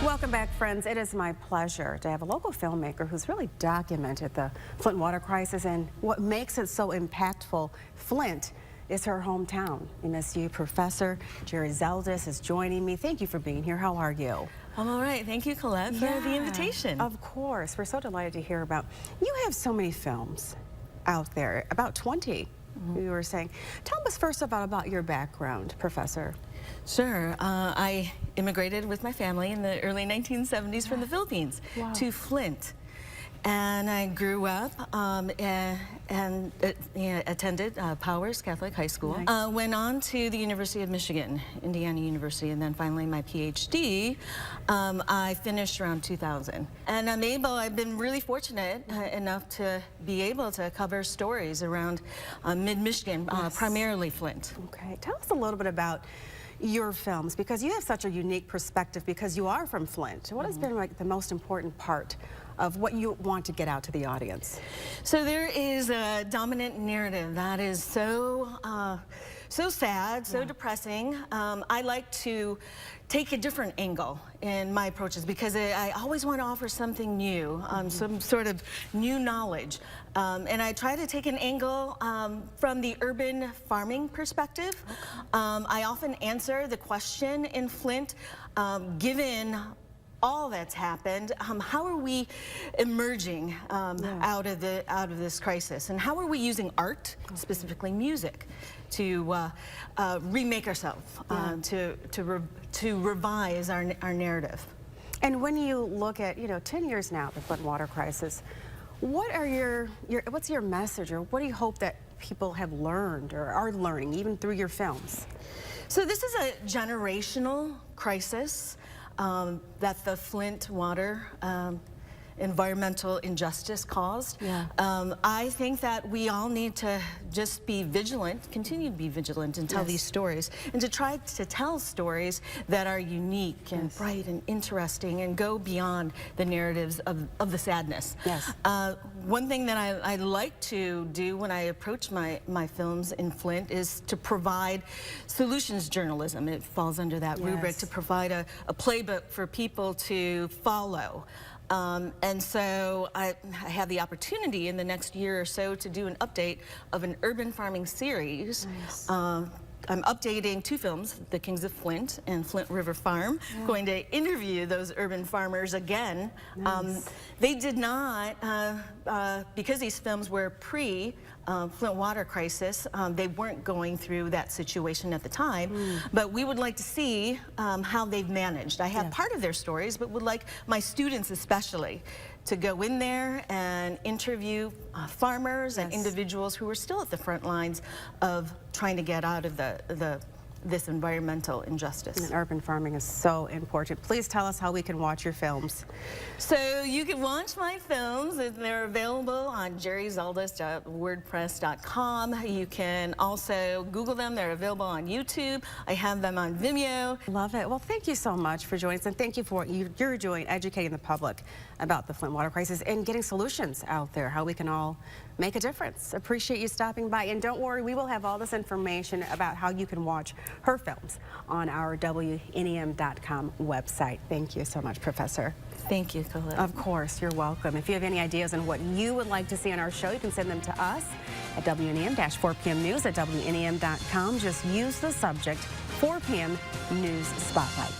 Welcome back, friends. It is my pleasure to have a local filmmaker who's really documented the Flint Water Crisis, and what makes it so impactful. Flint is her hometown. MSU professor Geri Zeldes is joining me. Thank you for being here. How are you? I'm all right. Thank you, Colette, for the invitation. Of course. We're so delighted to hear about. You have so many films out there, about 20. You were saying. Tell us first about your background, Professor. Sure. I immigrated with my family in the early 1970s from the Philippines to Flint. And I grew up and attended Powers Catholic High School. Nice. Went on to the University of Michigan, Indiana University, and then finally my PhD. I finished around 2000. And I've been really fortunate enough to be able to cover stories around mid-Michigan, primarily Flint. Okay, tell us a little bit about your films, because you have such a unique perspective because you are from Flint. What has been like the most important part of what you want to get out to the audience? So there is a dominant narrative that is so sad, so depressing. I like to take a different angle in my approaches because I always want to offer something new, some sort of new knowledge. And I try to take an angle from the urban farming perspective. I often answer the question in Flint, given all that's happened, how are we emerging out of this crisis, and how are we using art, specifically music, to remake ourselves, to revise our narrative? And when you look at 10 years now, the Flint Water Crisis, what are what's your message, or what do you hope that people have learned or are learning even through your films? So this is a generational crisis that the Flint water environmental injustice caused. I think that we all need to just be vigilant, continue to be vigilant, and tell these stories, and to try to tell stories that are unique and bright and interesting and go beyond the narratives of the sadness. One thing that I like to do when I approach my films in Flint is to provide solutions journalism. It falls under that rubric, to provide a playbook for people to follow. And so I have the opportunity in the next year or so to do an update of an urban farming series. I'm updating 2 films, The Kings of Flint and Flint River Farm. Going to interview those urban farmers again. They did not, because these films were pre-Flint Water Crisis, they weren't going through that situation at the time, but we would like to see how they've managed. I have part of their stories, but would like my students especially to go in there and interview farmers and individuals who are still at the front lines of trying to get out of this environmental injustice. And urban farming is so important. Please tell us how we can watch your films. So you can watch my films. They're available on gerizeldes.wordpress.com. You can also Google them. They're available on YouTube. I have them on Vimeo. Love it. Well, thank you so much for joining us, and thank you for what you're doing, educating the public about the Flint Water Crisis and getting solutions out there, how we can all make a difference. Appreciate you stopping by, and don't worry, we will have all this information about how you can watch her films on our WNEM.com website. Thank you so much, Professor. Thank you, Colette. Of course, you're welcome. If you have any ideas on what you would like to see on our show, you can send them to us at WNEM-4PM News at WNEM.com. Just use the subject 4 p.m. News Spotlight.